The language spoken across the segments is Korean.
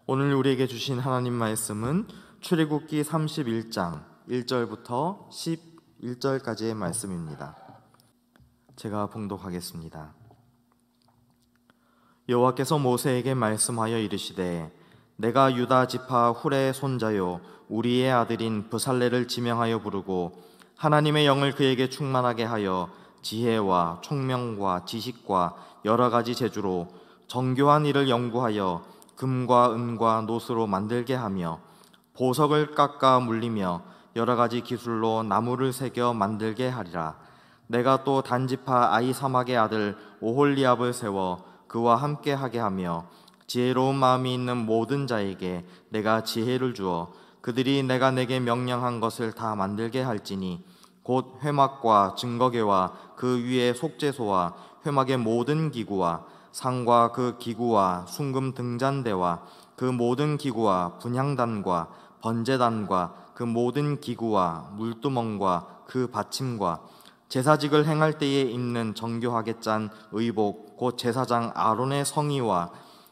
오늘 우리에게 주신 하나님 말씀은 출애굽기 31장 1절부터 11절까지의 말씀입니다. 제가 봉독하겠습니다. 여호와께서 모세에게 말씀하여 이르시되 내가 유다 지파 훌의 손자요 우리의 아들인 브살레를 지명하여 부르고 하나님의 영을 그에게 충만하게 하여 지혜와 총명과 지식과 여러 가지 재주로 정교한 일을 연구하여 금과 은과 노스로 만들게 하며 보석을 깎아 물리며 여러 가지 기술로 나무를 새겨 만들게 하리라. 내가 또 단지파 아히사막의 아들 오홀리압을 세워 그와 함께 하게 하며 지혜로운 마음이 있는 모든 자에게 내가 지혜를 주어 그들이 내가 내게 명령한 것을 다 만들게 할지니 곧 회막과 증거궤와 그 위에 속죄소와 회막의 모든 기구와 상과 그 기구와 순금 등잔대와 그 모든 기구와 분향단과 번제단과 그 모든 기구와 물두멍과 그 받침과 제사직을 행할 때에 입는 정교하게 짠 의복 곧 제사장 아론의 성의와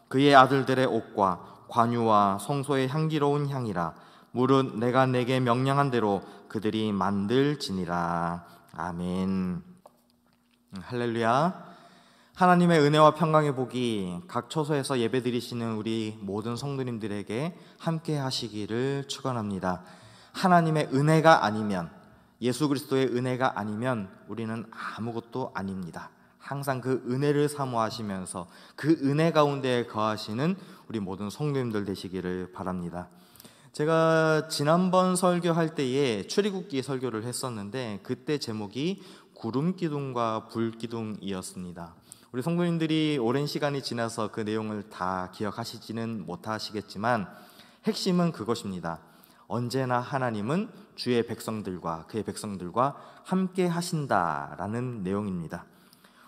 그의 아들들의 옷과 관유와 성소의 향기로운 향이라. 무릇 내가 내게 명령한 대로 그들이 만들지니라. 아멘. 할렐루야. 하나님의 은혜와 평강의 복이 각 처소에서 예배드리시는 우리 모든 성도님들에게 함께 하시기를 축원합니다. 하나님의 은혜가 아니면, 예수 그리스도의 은혜가 아니면 우리는 아무것도 아닙니다. 항상 그 은혜를 사모하시면서 그 은혜 가운데 거하시는 우리 모든 성도님들 되시기를 바랍니다. 제가 지난번 설교할 때에 출애굽기 설교를 했었는데 그때 제목이 구름기둥과 불기둥이었습니다. 우리 성도님들이 오랜 시간이 지나서 그 내용을 다 기억하시지는 못하시겠지만 핵심은 그것입니다. 언제나 하나님은 주의 백성들과 그의 백성들과 함께 하신다라는 내용입니다.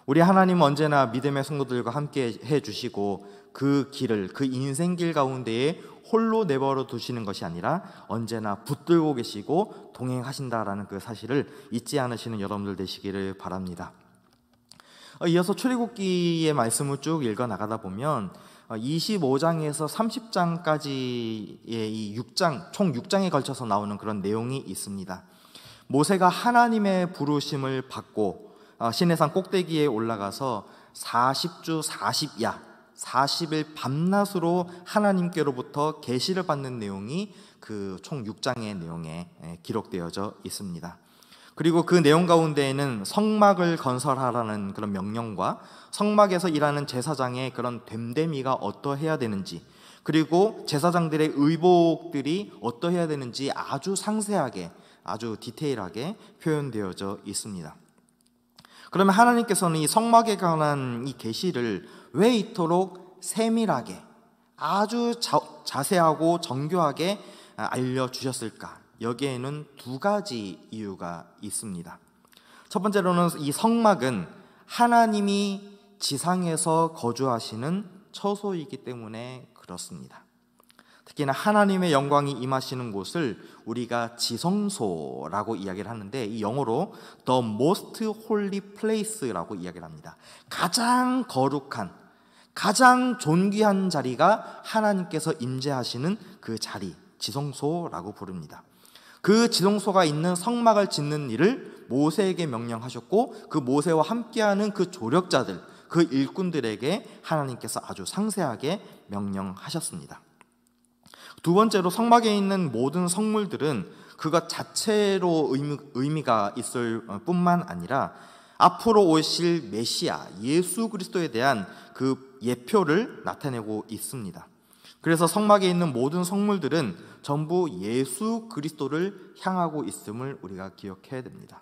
우리 하나님은 언제나 믿음의 성도들과 함께 해주시고 그 길을, 그 인생길 가운데에 홀로 내버려 두시는 것이 아니라 언제나 붙들고 계시고 동행하신다라는 그 사실을 잊지 않으시는 여러분들 되시기를 바랍니다. 이어서 출애굽기의 말씀을 쭉 읽어 나가다 보면 25장에서 30장까지의 이 6장, 총 6장에 걸쳐서 나오는 그런 내용이 있습니다. 모세가 하나님의 부르심을 받고 시내산 꼭대기에 올라가서 40주 40야 40일 밤낮으로 하나님께로부터 계시를 받는 내용이 그 총 6장의 내용에 기록되어져 있습니다. 그리고 그 내용 가운데에는 성막을 건설하라는 그런 명령과 성막에서 일하는 제사장의 그런 됨됨이가 어떠해야 되는지, 그리고 제사장들의 의복들이 어떠해야 되는지 아주 상세하게, 아주 디테일하게 표현되어져 있습니다. 그러면 하나님께서는 이 성막에 관한 이 계시를 왜 이토록 세밀하게, 아주 자세하고 정교하게 알려주셨을까? 여기에는 두 가지 이유가 있습니다. 첫 번째로는 이 성막은 하나님이 지상에서 거주하시는 처소이기 때문에 그렇습니다. 특히나 하나님의 영광이 임하시는 곳을 우리가 지성소라고 이야기를 하는데, 이 영어로 The Most Holy Place라고 이야기를 합니다. 가장 거룩한, 가장 존귀한 자리가 하나님께서 임재하시는 그 자리, 지성소라고 부릅니다. 그 지성소가 있는 성막을 짓는 일을 모세에게 명령하셨고, 그 모세와 함께하는 그 조력자들, 그 일꾼들에게 하나님께서 아주 상세하게 명령하셨습니다. 두 번째로, 성막에 있는 모든 성물들은 그것 자체로 의미가 있을 뿐만 아니라 앞으로 오실 메시아 예수 그리스도에 대한 그 예표를 나타내고 있습니다. 그래서 성막에 있는 모든 성물들은 전부 예수 그리스도를 향하고 있음을 우리가 기억해야 됩니다.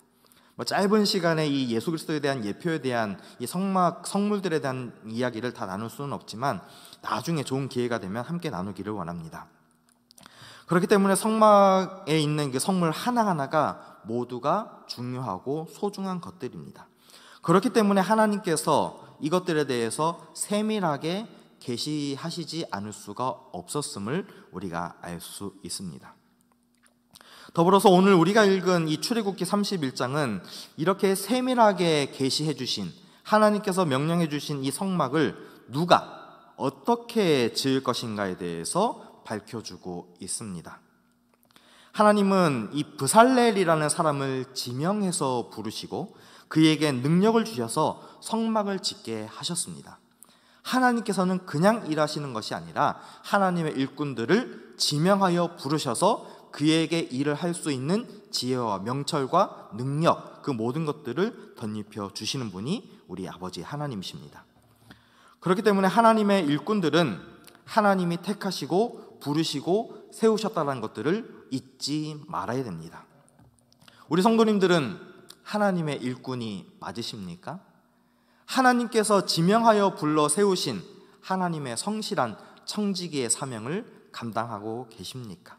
짧은 시간에 이 예수 그리스도에 대한 예표에 대한 이 성막 성물들에 대한 이야기를 다 나눌 수는 없지만 나중에 좋은 기회가 되면 함께 나누기를 원합니다. 그렇기 때문에 성막에 있는 그 성물 하나하나가 모두가 중요하고 소중한 것들입니다. 그렇기 때문에 하나님께서 이것들에 대해서 세밀하게 계시하시지 않을 수가 없었음을 우리가 알 수 있습니다. 더불어서 오늘 우리가 읽은 이 출애굽기 31장은 이렇게 세밀하게 계시해 주신, 하나님께서 명령해 주신 이 성막을 누가, 어떻게 지을 것인가에 대해서 밝혀주고 있습니다. 하나님은 이 브살렐이라는 사람을 지명해서 부르시고 그에게 능력을 주셔서 성막을 짓게 하셨습니다. 하나님께서는 그냥 일하시는 것이 아니라 하나님의 일꾼들을 지명하여 부르셔서 그에게 일을 할 수 있는 지혜와 명철과 능력, 그 모든 것들을 덧입혀 주시는 분이 우리 아버지 하나님이십니다. 그렇기 때문에 하나님의 일꾼들은 하나님이 택하시고 부르시고 세우셨다는 것들을 잊지 말아야 됩니다. 우리 성도님들은 하나님의 일꾼이 맞으십니까? 하나님께서 지명하여 불러 세우신 하나님의 성실한 청지기의 사명을 감당하고 계십니까?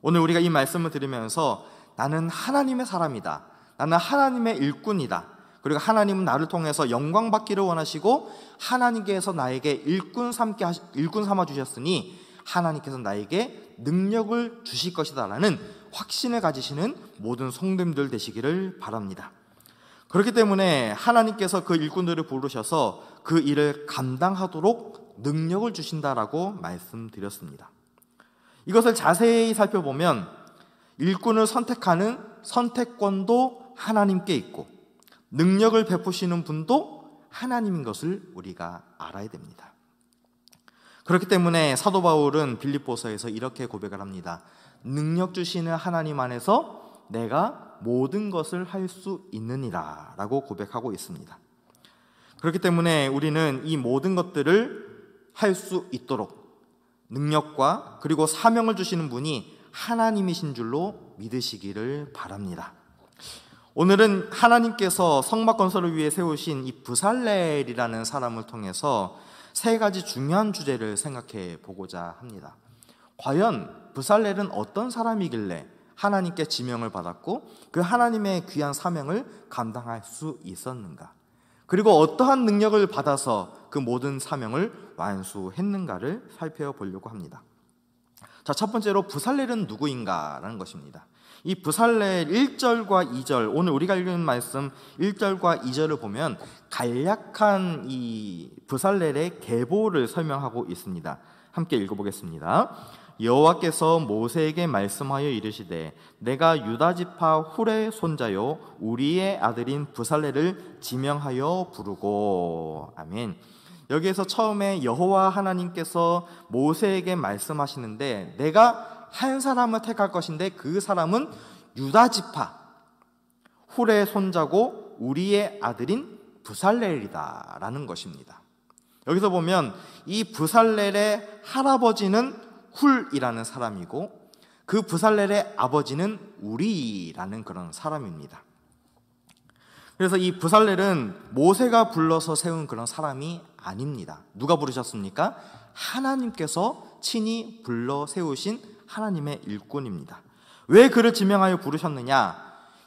오늘 우리가 이 말씀을 들으면서 나는 하나님의 사람이다, 나는 하나님의 일꾼이다, 그리고 하나님은 나를 통해서 영광 받기를 원하시고 하나님께서 나에게 일꾼 삼아 주셨으니 하나님께서 나에게 능력을 주실 것이다 라는 확신을 가지시는 모든 성도님들 되시기를 바랍니다. 그렇기 때문에 하나님께서 그 일꾼들을 부르셔서 그 일을 감당하도록 능력을 주신다라고 말씀드렸습니다. 이것을 자세히 살펴보면 일꾼을 선택하는 선택권도 하나님께 있고 능력을 베푸시는 분도 하나님인 것을 우리가 알아야 됩니다. 그렇기 때문에 사도 바울은 빌립보서에서 이렇게 고백을 합니다. 능력 주시는 하나님 안에서 내가 모든 것을 할 수 있느니라 라고 고백하고 있습니다. 그렇기 때문에 우리는 이 모든 것들을 할 수 있도록 능력과 그리고 사명을 주시는 분이 하나님이신 줄로 믿으시기를 바랍니다. 오늘은 하나님께서 성막 건설을 위해 세우신 이 브살렐이라는 사람을 통해서 세 가지 중요한 주제를 생각해 보고자 합니다. 과연 브살렐은 어떤 사람이길래 하나님께 지명을 받았고 그 하나님의 귀한 사명을 감당할 수 있었는가? 그리고 어떠한 능력을 받아서 그 모든 사명을 완수했는가를 살펴보려고 합니다. 자, 첫 번째로 브살렐은 누구인가라는 것입니다. 이 브살렐 1절과 2절, 오늘 우리가 읽은 말씀 1절과 2절을 보면 간략한 이 브살렐의 계보를 설명하고 있습니다. 함께 읽어보겠습니다. 여호와께서 모세에게 말씀하여 이르시되 내가 유다지파 훌의 손자요 우리의 아들인 브살렐을 지명하여 부르고. 아멘. 여기에서 처음에 여호와 하나님께서 모세에게 말씀하시는데 내가 한 사람을 택할 것인데 그 사람은 유다지파 훌의 손자고 우리의 아들인 브살렐이다 라는 것입니다. 여기서 보면 이 브살렐의 할아버지는 훌이라는 사람이고 그 브살렐의 아버지는 우리라는 그런 사람입니다. 그래서 이 브살렐은 모세가 불러서 세운 그런 사람이 아닙니다. 누가 부르셨습니까? 하나님께서 친히 불러 세우신 하나님의 일꾼입니다. 왜 그를 지명하여 부르셨느냐?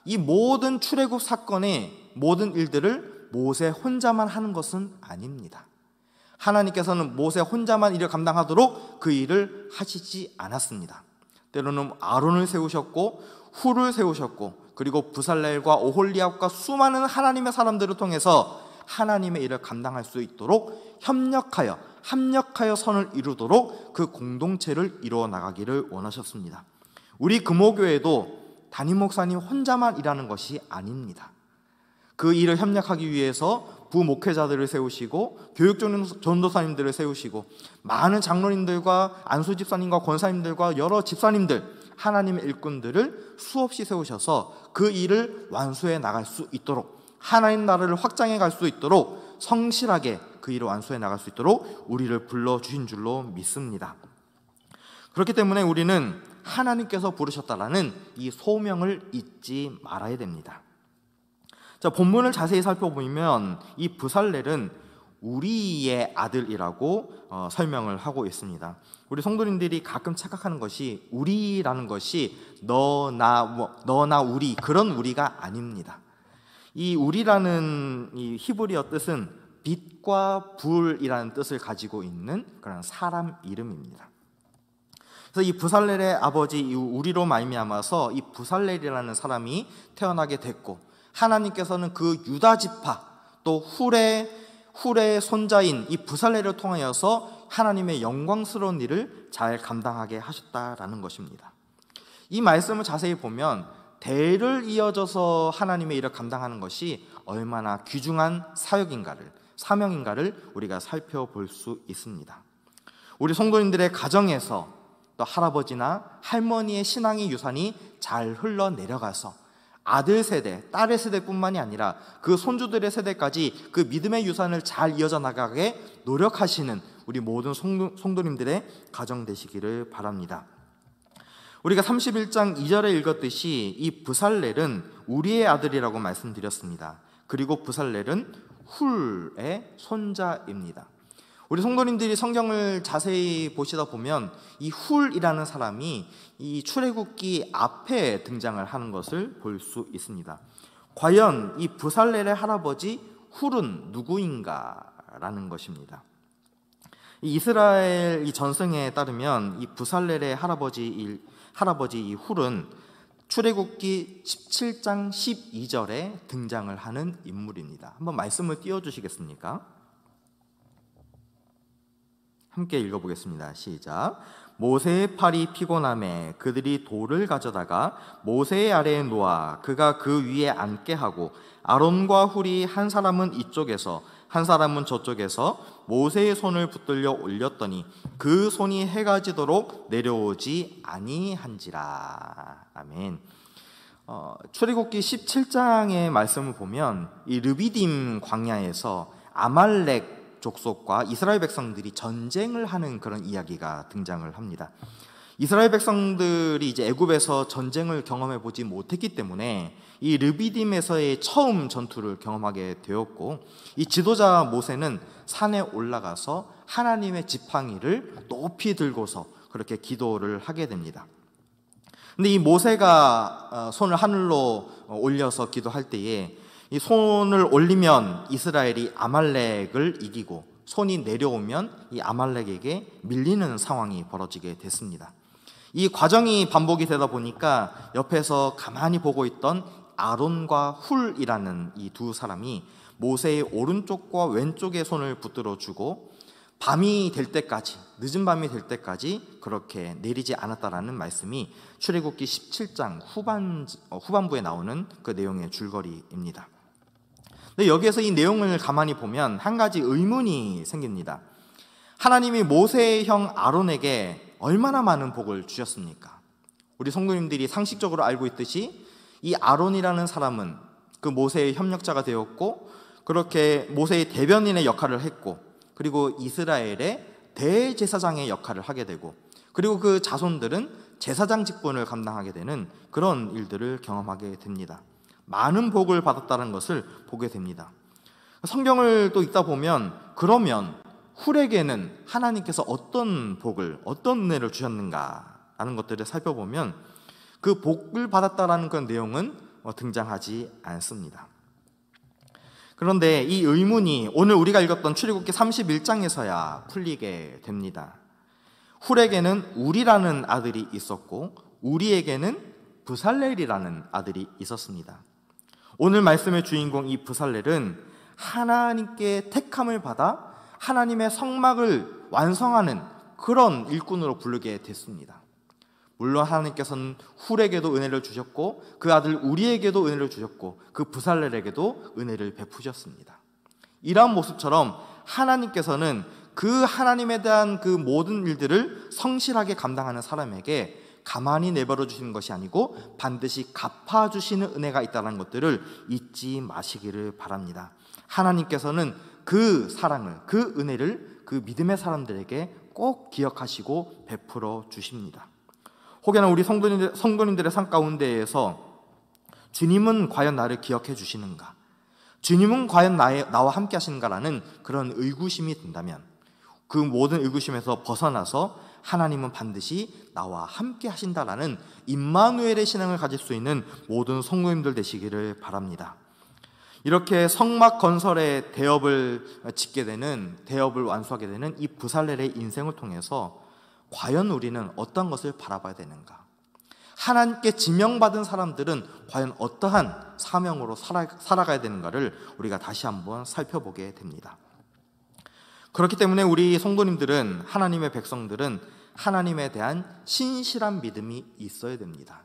이 모든 출애굽 사건의 모든 일들을 모세 혼자만 하는 것은 아닙니다. 하나님께서는 모세 혼자만 일을 감당하도록 그 일을 하시지 않았습니다. 때로는 아론을 세우셨고 훌을 세우셨고 그리고 브살렐과 오홀리압과 수많은 하나님의 사람들을 통해서 하나님의 일을 감당할 수 있도록 합력하여 선을 이루도록 그 공동체를 이루어 나가기를 원하셨습니다. 우리 금호교회도 담임 목사님 혼자만 일하는 것이 아닙니다. 그 일을 협력하기 위해서 부목회자들을 세우시고 교육전도사님들을 세우시고 많은 장로님들과 안수집사님과 권사님들과 여러 집사님들 하나님의 일꾼들을 수없이 세우셔서 그 일을 완수해 나갈 수 있도록 하나님 나라를 확장해 갈 수 있도록 성실하게 그 일을 완수해 나갈 수 있도록 우리를 불러주신 줄로 믿습니다. 그렇기 때문에 우리는 하나님께서 부르셨다라는 이 소명을 잊지 말아야 됩니다. 자, 본문을 자세히 살펴보면 이 브살렐은 우리의 아들이라고 설명을 하고 있습니다. 우리 성도님들이 가끔 착각하는 것이 우리라는 것이 너나 우리 그런 우리가 아닙니다. 이 우리라는 이 히브리어 뜻은 빛과 불이라는 뜻을 가지고 있는 그런 사람 이름입니다. 그래서 이 브살렐의 아버지 이 우리로 말미암아서 이 브살렐이라는 사람이 태어나게 됐고 하나님께서는 그 유다 지파 또 훌의 손자인 이 부살레를 통하여서 하나님의 영광스러운 일을 잘 감당하게 하셨다라는 것입니다. 이 말씀을 자세히 보면 대를 이어져서 하나님의 일을 감당하는 것이 얼마나 귀중한 사명인가를 우리가 살펴볼 수 있습니다. 우리 성도님들의 가정에서 또 할아버지나 할머니의 신앙의 유산이 잘 흘러내려가서 아들 세대, 딸의 세대뿐만이 아니라 그 손주들의 세대까지 그 믿음의 유산을 잘 이어져 나가게 노력하시는 우리 모든 성도님들의 가정 되시기를 바랍니다. 우리가 31장 2절에 읽었듯이 이 부살렐은 우리의 아들이라고 말씀드렸습니다. 그리고 부살렐은 훌의 손자입니다. 우리 성도님들이 성경을 자세히 보시다 보면 이 훌이라는 사람이 이 출애굽기 앞에 등장을 하는 것을 볼 수 있습니다. 과연 이 부살렐의 할아버지 훌은 누구인가라는 것입니다. 이 이스라엘 이 전승에 따르면 이 부살렐의 할아버지 이 훌은 출애굽기 17장 12절에 등장을 하는 인물입니다. 한번 말씀을 띄워주시겠습니까? 함께 읽어보겠습니다. 시작. 모세의 팔이 피곤함에 그들이 돌을 가져다가 모세의 아래에 놓아 그가 그 위에 앉게 하고 아론과 훌이 한 사람은 이쪽에서 한 사람은 저쪽에서 모세의 손을 붙들려 올렸더니 그 손이 해가 지도록 내려오지 아니한지라. 아멘. 출애굽기 17장의 말씀을 보면 이 르비딤 광야에서 아말렉 족속과 이스라엘 백성들이 전쟁을 하는 그런 이야기가 등장을 합니다. 이스라엘 백성들이 이제 애굽에서 전쟁을 경험해 보지 못했기 때문에 이 르비딤에서의 처음 전투를 경험하게 되었고, 이 지도자 모세는 산에 올라가서 하나님의 지팡이를 높이 들고서 그렇게 기도를 하게 됩니다. 근데 이 모세가 손을 하늘로 올려서 기도할 때에 이 손을 올리면 이스라엘이 아말렉을 이기고 손이 내려오면 이 아말렉에게 밀리는 상황이 벌어지게 됐습니다. 이 과정이 반복이 되다 보니까 옆에서 가만히 보고 있던 아론과 훌이라는 이 두 사람이 모세의 오른쪽과 왼쪽에 손을 붙들어 주고 밤이 될 때까지, 늦은 밤이 될 때까지 그렇게 내리지 않았다라는 말씀이 출애굽기 17장 후반부에 나오는 그 내용의 줄거리입니다. 근데 여기에서 이 내용을 가만히 보면 한 가지 의문이 생깁니다. 하나님이 모세의 형 아론에게 얼마나 많은 복을 주셨습니까? 우리 성도님들이 상식적으로 알고 있듯이 이 아론이라는 사람은 그 모세의 협력자가 되었고, 그렇게 모세의 대변인의 역할을 했고, 그리고 이스라엘의 대제사장의 역할을 하게 되고, 그리고 그 자손들은 제사장 직분을 감당하게 되는 그런 일들을 경험하게 됩니다. 많은 복을 받았다는 것을 보게 됩니다. 성경을 또 읽다 보면 그러면 훌에게는 하나님께서 어떤 복을, 어떤 은혜를 주셨는가 하는 것들을 살펴보면 그 복을 받았다라는 그런 내용은 등장하지 않습니다. 그런데 이 의문이 오늘 우리가 읽었던 출애굽기 31장에서야 풀리게 됩니다. 훌에게는 우리라는 아들이 있었고 우리에게는 부살렐이라는 아들이 있었습니다. 오늘 말씀의 주인공 이 부살렐은 하나님께 택함을 받아 하나님의 성막을 완성하는 그런 일꾼으로 부르게 됐습니다. 물론 하나님께서는 훌에게도 은혜를 주셨고 그 아들 우리에게도 은혜를 주셨고 그 부살렐에게도 은혜를 베푸셨습니다. 이러한 모습처럼 하나님께서는 그 하나님에 대한 그 모든 일들을 성실하게 감당하는 사람에게 가만히 내버려 주시는 것이 아니고 반드시 갚아주시는 은혜가 있다는 것들을 잊지 마시기를 바랍니다. 하나님께서는 그 사랑을, 그 은혜를 그 믿음의 사람들에게 꼭 기억하시고 베풀어 주십니다. 혹여나 우리 성도님들의 삶 가운데에서 주님은 과연 나를 기억해 주시는가? 주님은 과연 나와 함께 하시는가라는 그런 의구심이 든다면 그 모든 의구심에서 벗어나서 하나님은 반드시 나와 함께 하신다라는 임마누엘의 신앙을 가질 수 있는 모든 성도님들 되시기를 바랍니다. 이렇게 성막 건설의 대업을 짓게 되는, 대업을 완수하게 되는 이 부살렐의 인생을 통해서 과연 우리는 어떤 것을 바라봐야 되는가? 하나님께 지명받은 사람들은 과연 어떠한 사명으로 살아가야 되는가를 우리가 다시 한번 살펴보게 됩니다. 그렇기 때문에 우리 성도님들은, 하나님의 백성들은 하나님에 대한 신실한 믿음이 있어야 됩니다.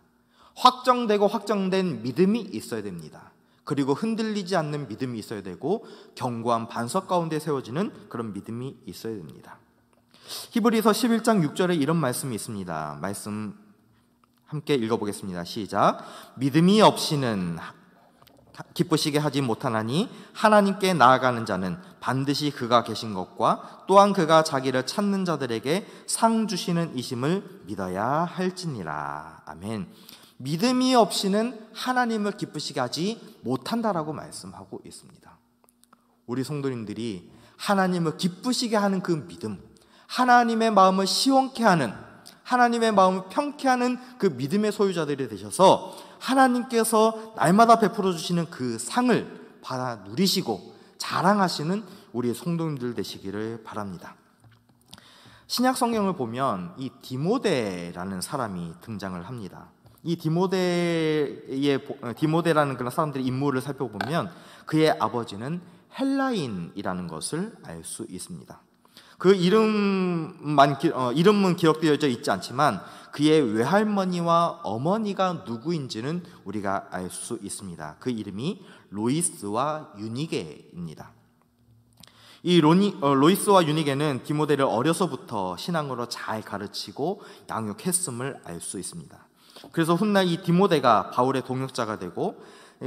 확정되고 확정된 믿음이 있어야 됩니다. 그리고 흔들리지 않는 믿음이 있어야 되고 견고한 반석 가운데 세워지는 그런 믿음이 있어야 됩니다. 히브리서 11장 6절에 이런 말씀이 있습니다. 말씀 함께 읽어보겠습니다. 시작. 믿음이 없이는 기쁘시게 하지 못하나니 하나님께 나아가는 자는 반드시 그가 계신 것과 또한 그가 자기를 찾는 자들에게 상 주시는 이심을 믿어야 할지니라. 아멘. 믿음이 없이는 하나님을 기쁘시게 하지 못한다라고 말씀하고 있습니다. 우리 성도님들이 하나님을 기쁘시게 하는 그 믿음, 하나님의 마음을 시원케 하는, 하나님의 마음을 평케 하는 그 믿음의 소유자들이 되셔서 하나님께서 날마다 베풀어 주시는 그 상을 받아 누리시고 자랑하시는 우리 성도님들 되시기를 바랍니다. 신약 성경을 보면 이 디모데라는 사람이 등장을 합니다. 이 디모데라는 그런 사람들의 인물을 살펴보면 그의 아버지는 헬라인이라는 것을 알 수 있습니다. 그 이름은 기록되어져 있지 않지만 그의 외할머니와 어머니가 누구인지는 우리가 알 수 있습니다. 그 이름이 로이스와 유니게입니다. 이 로이스와 유니게는 디모데를 어려서부터 신앙으로 잘 가르치고 양육했음을 알 수 있습니다. 그래서 훗날 이 디모데가 바울의 동역자가 되고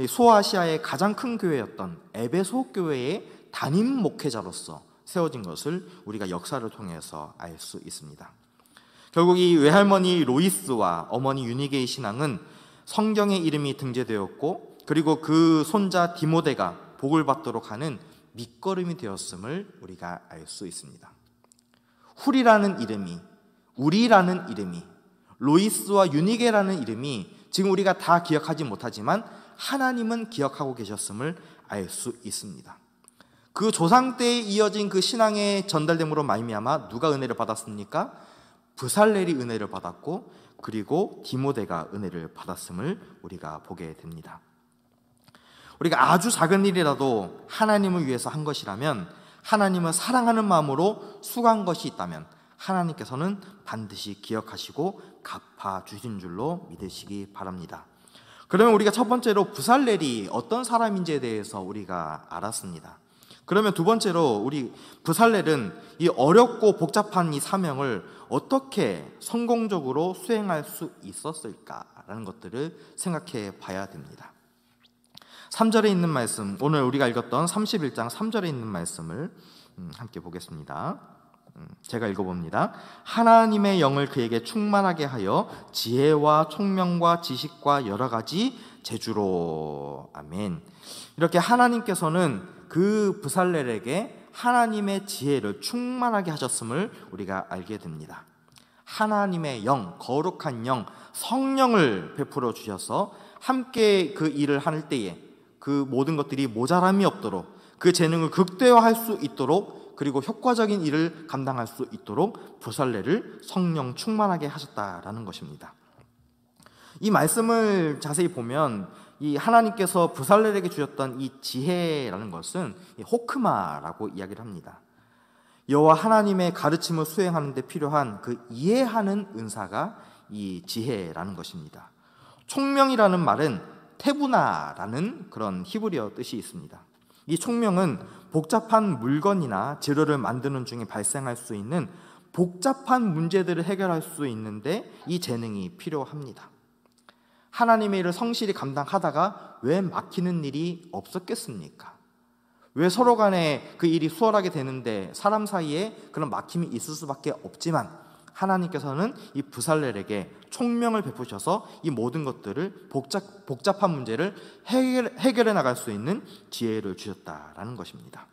소아시아의 가장 큰 교회였던 에베소 교회의 담임 목회자로서 세워진 것을 우리가 역사를 통해서 알 수 있습니다. 결국 이 외할머니 로이스와 어머니 유니게의 신앙은 성경의 이름이 등재되었고 그리고 그 손자 디모데가 복을 받도록 하는 밑거름이 되었음을 우리가 알 수 있습니다. 훌이라는 이름이, 우리라는 이름이, 로이스와 유니게라는 이름이 지금 우리가 다 기억하지 못하지만 하나님은 기억하고 계셨음을 알 수 있습니다. 그 조상 때에 이어진 그 신앙의 전달됨으로 말미암아 누가 은혜를 받았습니까? 브살렐이 은혜를 받았고 그리고 디모데가 은혜를 받았음을 우리가 보게 됩니다. 우리가 아주 작은 일이라도 하나님을 위해서 한 것이라면, 하나님을 사랑하는 마음으로 수고한 것이 있다면 하나님께서는 반드시 기억하시고 갚아주신 줄로 믿으시기 바랍니다. 그러면 우리가 첫 번째로 브살렐이 어떤 사람인지에 대해서 우리가 알았습니다. 그러면 두 번째로 우리 브살렐은 이 어렵고 복잡한 이 사명을 어떻게 성공적으로 수행할 수 있었을까라는 것들을 생각해 봐야 됩니다. 3절에 있는 말씀, 오늘 우리가 읽었던 31장 3절에 있는 말씀을 함께 보겠습니다. 제가 읽어봅니다. 하나님의 영을 그에게 충만하게 하여 지혜와 총명과 지식과 여러 가지 재주로. 아멘. 이렇게 하나님께서는 그 브살렐에게 하나님의 지혜를 충만하게 하셨음을 우리가 알게 됩니다. 하나님의 영, 거룩한 영, 성령을 베풀어 주셔서 함께 그 일을 할 때에 그 모든 것들이 모자람이 없도록, 그 재능을 극대화할 수 있도록, 그리고 효과적인 일을 감당할 수 있도록 브살렐을 성령 충만하게 하셨다라는 것입니다. 이 말씀을 자세히 보면 이 하나님께서 브살렐에게 주셨던 이 지혜라는 것은 호크마라고 이야기를 합니다. 여호와 하나님의 가르침을 수행하는 데 필요한 그 이해하는 은사가 이 지혜라는 것입니다. 총명이라는 말은 테부나라는 그런 히브리어 뜻이 있습니다. 이 총명은 복잡한 물건이나 재료를 만드는 중에 발생할 수 있는 복잡한 문제들을 해결할 수 있는데 이 재능이 필요합니다. 하나님의 일을 성실히 감당하다가 왜 막히는 일이 없었겠습니까? 왜 서로 간에 그 일이 수월하게 되는데 사람 사이에 그런 막힘이 있을 수밖에 없지만 하나님께서는 이 브살렐에게 총명을 베푸셔서 이 모든 것들을 복잡한 문제를 해결해 나갈 수 있는 지혜를 주셨다라는 것입니다.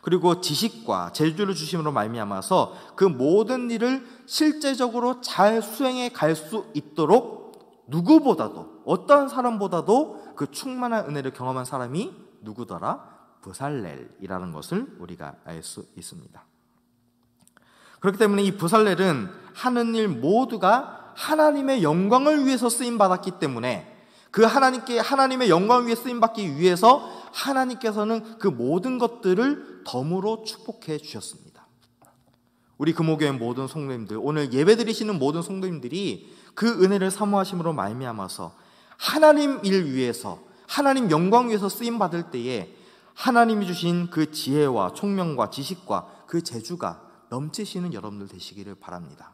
그리고 지식과 재주를 주심으로 말미암아서 그 모든 일을 실제적으로 잘 수행해 갈 수 있도록 누구보다도, 어떠한 사람보다도 그 충만한 은혜를 경험한 사람이 누구더라? 브살렐이라는 것을 우리가 알 수 있습니다. 그렇기 때문에 이 브살렐은 하는 일 모두가 하나님의 영광을 위해서 쓰임 받았기 때문에 그 하나님의 영광을 위해 쓰임 받기 위해서 하나님께서는 그 모든 것들을 덤으로 축복해 주셨습니다. 우리 금호교회 모든 성도님들, 오늘 예배드리시는 모든 성도님들이 그 은혜를 사모하심으로 말미암아서 하나님 일 위해서, 하나님 영광 위해서 쓰임 받을 때에 하나님이 주신 그 지혜와 총명과 지식과 그 재주가 넘치시는 여러분들 되시기를 바랍니다.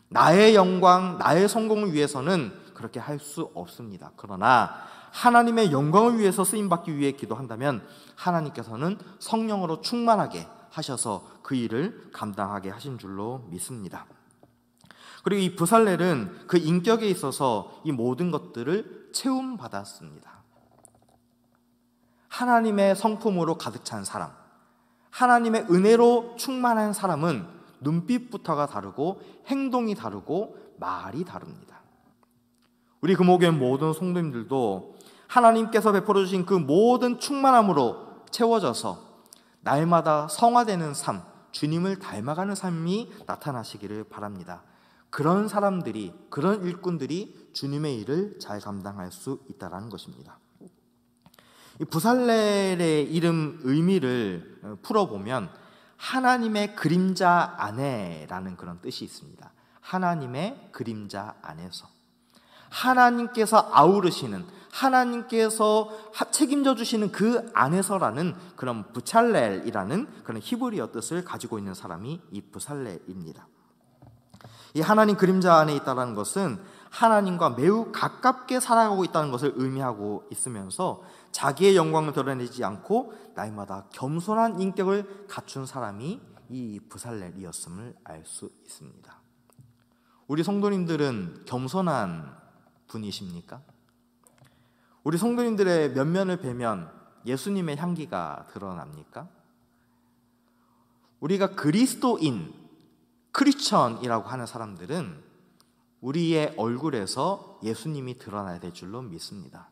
나의 영광, 나의 성공을 위해서는 그렇게 할 수 없습니다. 그러나 하나님의 영광을 위해서 쓰임받기 위해 기도한다면 하나님께서는 성령으로 충만하게 하셔서 그 일을 감당하게 하신 줄로 믿습니다. 그리고 이 부살렐은 그 인격에 있어서 이 모든 것들을 채움받았습니다. 하나님의 성품으로 가득 찬 사람, 하나님의 은혜로 충만한 사람은 눈빛부터가 다르고 행동이 다르고 말이 다릅니다. 우리 금호교회 모든 성도님들도 하나님께서 베풀어 주신 그 모든 충만함으로 채워져서 날마다 성화되는 삶, 주님을 닮아가는 삶이 나타나시기를 바랍니다. 그런 사람들이, 그런 일꾼들이 주님의 일을 잘 감당할 수 있다는 것입니다. 이 부살렐의 이름 의미를 풀어보면 하나님의 그림자 안에라는 그런 뜻이 있습니다. 하나님의 그림자 안에서, 하나님께서 아우르시는, 하나님께서 책임져 주시는 그 안에서라는 그런 부찰렐이라는 그런 히브리어 뜻을 가지고 있는 사람이 이 부살렐입니다. 이 하나님 그림자 안에 있다는 것은 하나님과 매우 가깝게 살아가고 있다는 것을 의미하고 있으면서 자기의 영광을 드러내지 않고 날마다 겸손한 인격을 갖춘 사람이 이 부살렐이었음을 알 수 있습니다. 우리 성도님들은 겸손한 분이십니까? 우리 성도님들의 면면을 뵈면 예수님의 향기가 드러납니까? 우리가 그리스도인, 크리스천이라고 하는 사람들은 우리의 얼굴에서 예수님이 드러나야 될 줄로 믿습니다.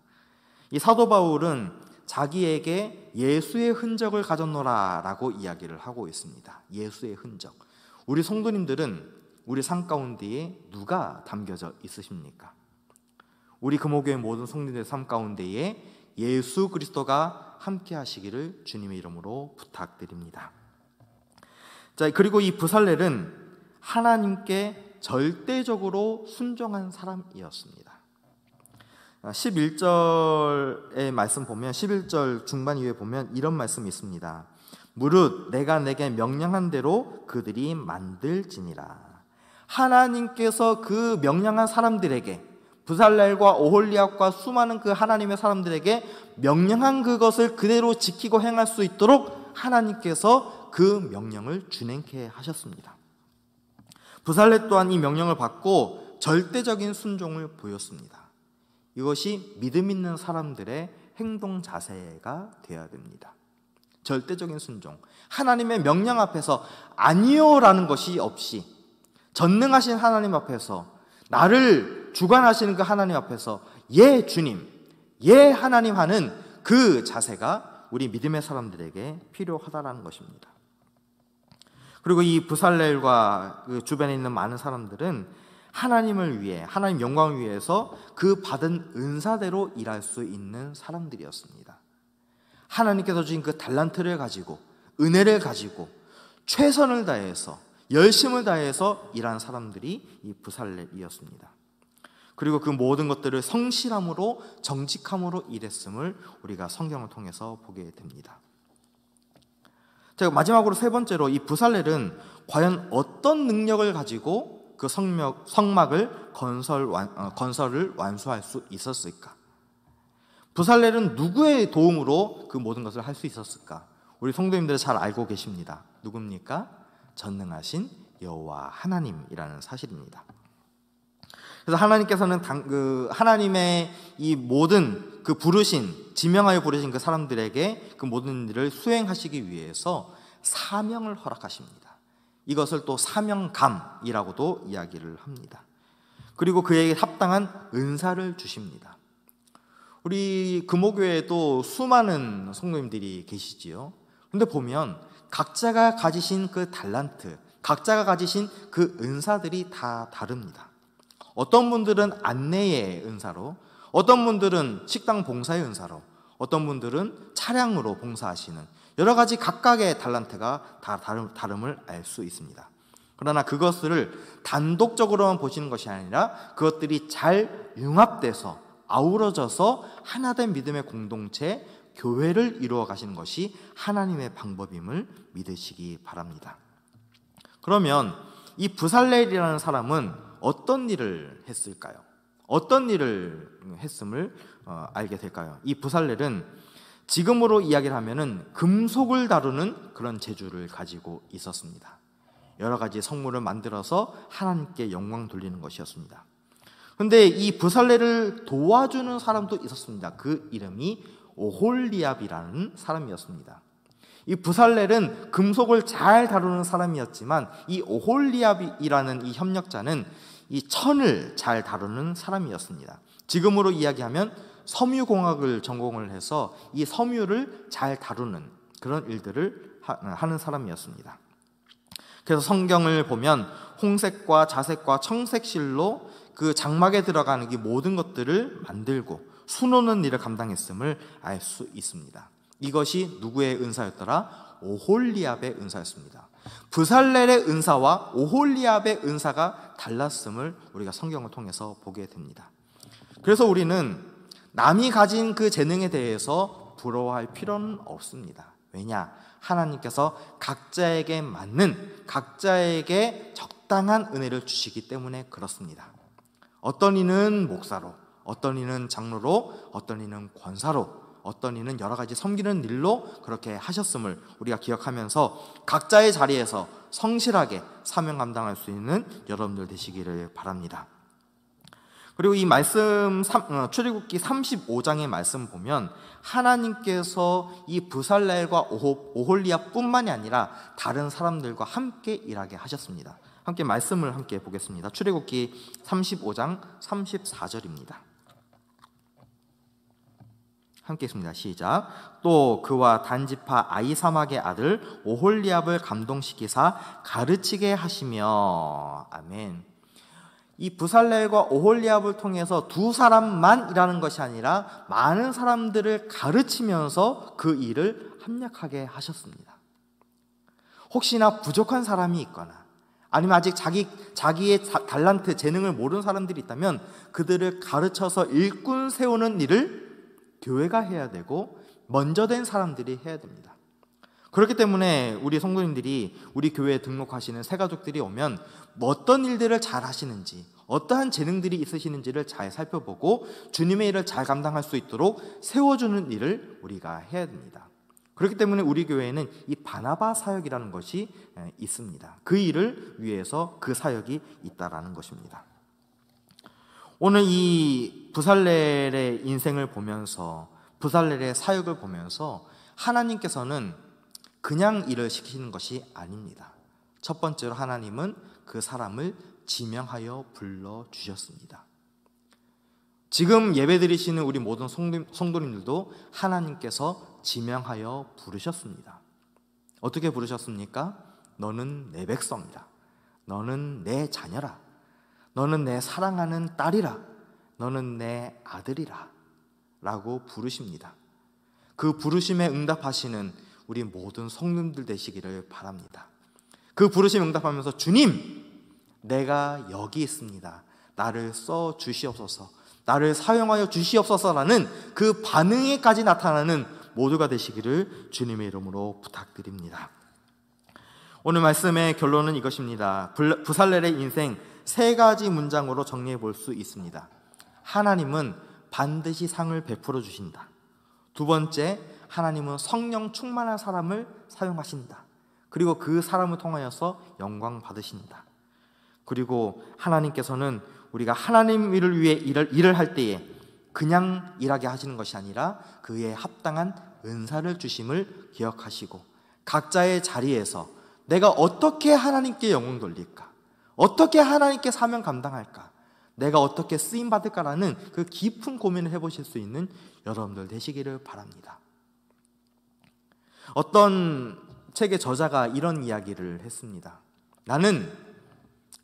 이 사도 바울은 자기에게 예수의 흔적을 가졌노라 라고 이야기를 하고 있습니다. 예수의 흔적. 우리 성도님들은 우리 삶 가운데에 누가 담겨져 있으십니까? 우리 금호교회 모든 성도님들의 삶 가운데에 예수 그리스도가 함께 하시기를 주님의 이름으로 부탁드립니다. 자, 그리고 이 부살렐은 하나님께 절대적으로 순종한 사람이었습니다. 11절의 말씀 보면, 11절 중반 이후에 보면 이런 말씀이 있습니다. 무릇 내가 내게 명령한 대로 그들이 만들지니라. 하나님께서 그 명령한 사람들에게, 부살렐과 오홀리압과 수많은 그 하나님의 사람들에게 명령한 그것을 그대로 지키고 행할 수 있도록 하나님께서 그 명령을 준행케 하셨습니다. 부살렐 또한 이 명령을 받고 절대적인 순종을 보였습니다. 이것이 믿음 있는 사람들의 행동 자세가 되어야 됩니다. 절대적인 순종, 하나님의 명령 앞에서 아니요라는 것이 없이 전능하신 하나님 앞에서, 나를 주관하시는 그 하나님 앞에서 예 주님, 예 하나님 하는 그 자세가 우리 믿음의 사람들에게 필요하다는 것입니다. 그리고 이 부살렐과 그 주변에 있는 많은 사람들은 하나님을 위해, 하나님 영광을 위해서 그 받은 은사대로 일할 수 있는 사람들이었습니다. 하나님께서 주신 그 달란트를 가지고, 은혜를 가지고 최선을 다해서, 열심을 다해서 일한 사람들이 이 부살렐이었습니다. 그리고 그 모든 것들을 성실함으로, 정직함으로 일했음을 우리가 성경을 통해서 보게 됩니다. 자, 마지막으로 세 번째로 이 부살렐은 과연 어떤 능력을 가지고 그 성막을 건설을 완수할 수 있었을까? 부살렐은 누구의 도움으로 그 모든 것을 할 수 있었을까? 우리 성도님들은 잘 알고 계십니다. 누굽니까? 전능하신 여호와 하나님이라는 사실입니다. 그래서 하나님께서는 하나님의 이 모든 그 부르신, 지명하여 부르신 그 사람들에게 그 모든 일을 수행하시기 위해서 사명을 허락하십니다. 이것을 또 사명감이라고도 이야기를 합니다. 그리고 그에게 합당한 은사를 주십니다. 우리 금호교회에도 수많은 성도님들이 계시지요. 근데 보면 각자가 가지신 그 달란트, 각자가 가지신 그 은사들이 다 다릅니다. 어떤 분들은 안내의 은사로, 어떤 분들은 식당 봉사의 은사로, 어떤 분들은 차량으로 봉사하시는, 여러 가지 각각의 달란트가 다 다름을 알 수 있습니다. 그러나 그것을 단독적으로만 보시는 것이 아니라 그것들이 잘 융합돼서 아우러져서 하나된 믿음의 공동체, 교회를 이루어 가시는 것이 하나님의 방법임을 믿으시기 바랍니다. 그러면 이 부살렐이라는 사람은 어떤 일을 했을까요? 어떤 일을 했음을 알게 될까요? 이 부살렐은 지금으로 이야기를 하면은 금속을 다루는 그런 재주를 가지고 있었습니다. 여러 가지 성물을 만들어서 하나님께 영광 돌리는 것이었습니다. 그런데 이 부살렐을 도와주는 사람도 있었습니다. 그 이름이 오홀리압이라는 사람이었습니다. 이 부살렐은 금속을 잘 다루는 사람이었지만 이 오홀리압이라는 이 협력자는 이 천을 잘 다루는 사람이었습니다. 지금으로 이야기하면 섬유공학을 전공을 해서 이 섬유를 잘 다루는 그런 일들을 하는 사람이었습니다. 그래서 성경을 보면 홍색과 자색과 청색실로 그 장막에 들어가는 이 모든 것들을 만들고 수놓는 일을 감당했음을 알 수 있습니다. 이것이 누구의 은사였더라? 오홀리압의 은사였습니다. 부살렐의 은사와 오홀리압의 은사가 달랐음을 우리가 성경을 통해서 보게 됩니다. 그래서 우리는 남이 가진 그 재능에 대해서 부러워할 필요는 없습니다. 왜냐? 하나님께서 각자에게 맞는, 각자에게 적당한 은혜를 주시기 때문에 그렇습니다. 어떤 이는 목사로, 어떤 이는 장로로, 어떤 이는 권사로, 어떤 이는 여러 가지 섬기는 일로 그렇게 하셨음을 우리가 기억하면서 각자의 자리에서 성실하게 사명 감당할 수 있는 여러분들 되시기를 바랍니다. 그리고 이 말씀 출애굽기 35장의 말씀 보면 하나님께서 이 부살렐과 오홀리압뿐만이 아니라 다른 사람들과 함께 일하게 하셨습니다. 함께 말씀을 함께 보겠습니다. 출애굽기 35장 34절입니다. 함께 있습니다. 시작. 또 그와 단지파 아히사막의 아들 오홀리압을 감동시키사 가르치게 하시며. 아멘. 이 부살렐과 오홀리압을 통해서 두 사람만 일하는 것이 아니라 많은 사람들을 가르치면서 그 일을 합력하게 하셨습니다. 혹시나 부족한 사람이 있거나 아니면 아직 자기의 달란트, 재능을 모르는 사람들이 있다면 그들을 가르쳐서 일꾼 세우는 일을 교회가 해야 되고 먼저 된 사람들이 해야 됩니다. 그렇기 때문에 우리 성도님들이 우리 교회에 등록하시는 새가족들이 오면 어떤 일들을 잘 하시는지, 어떠한 재능들이 있으시는지를 잘 살펴보고 주님의 일을 잘 감당할 수 있도록 세워주는 일을 우리가 해야 됩니다. 그렇기 때문에 우리 교회에는 이 바나바 사역이라는 것이 있습니다. 그 일을 위해서 그 사역이 있다라는 것입니다. 오늘 이 부살렐의 인생을 보면서, 부살렐의 사역을 보면서 하나님께서는 그냥 일을 시키는 것이 아닙니다. 첫 번째로 하나님은 그 사람을 지명하여 불러주셨습니다. 지금 예배드리시는 우리 모든 성도님들도 하나님께서 지명하여 부르셨습니다. 어떻게 부르셨습니까? 너는 내 백성이라, 너는 내 자녀라, 너는 내 사랑하는 딸이라, 너는 내 아들이라 라고 부르십니다. 그 부르심에 응답하시는 우리 모든 성도님들 되시기를 바랍니다. 그 부르심 응답하면서 주님, 내가 여기 있습니다. 나를 써 주시옵소서, 나를 사용하여 주시옵소서라는 그 반응에까지 나타나는 모두가 되시기를 주님의 이름으로 부탁드립니다. 오늘 말씀의 결론은 이것입니다. 부살렐의 인생 세 가지 문장으로 정리해 볼 수 있습니다. 하나님은 반드시 상을 베풀어 주신다. 두 번째, 하나님은 성령 충만한 사람을 사용하신다. 그리고 그 사람을 통하여서 영광 받으신다. 그리고 하나님께서는 우리가 하나님 일을 위해 일을 할 때에 그냥 일하게 하시는 것이 아니라 그에 합당한 은사를 주심을 기억하시고 각자의 자리에서 내가 어떻게 하나님께 영광 돌릴까? 어떻게 하나님께 사명 감당할까? 내가 어떻게 쓰임받을까라는 그 깊은 고민을 해보실 수 있는 여러분들 되시기를 바랍니다. 어떤 책의 저자가 이런 이야기를 했습니다. 나는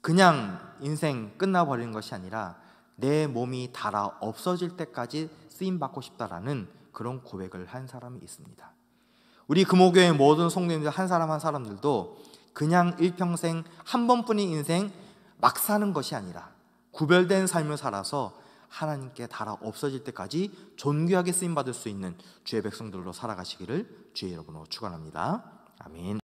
그냥 인생 끝나버리는 것이 아니라 내 몸이 닳아 없어질 때까지 쓰임받고 싶다라는 그런 고백을 한 사람이 있습니다. 우리 금호교회 모든 성도님들 한 사람 한 사람들도 그냥 일평생 한 번뿐인 인생 막 사는 것이 아니라 구별된 삶을 살아서 하나님께 달아 없어질 때까지 존귀하게 쓰임받을 수 있는 주의 백성들로 살아가시기를 주의 이름으로 축원합니다. 아멘.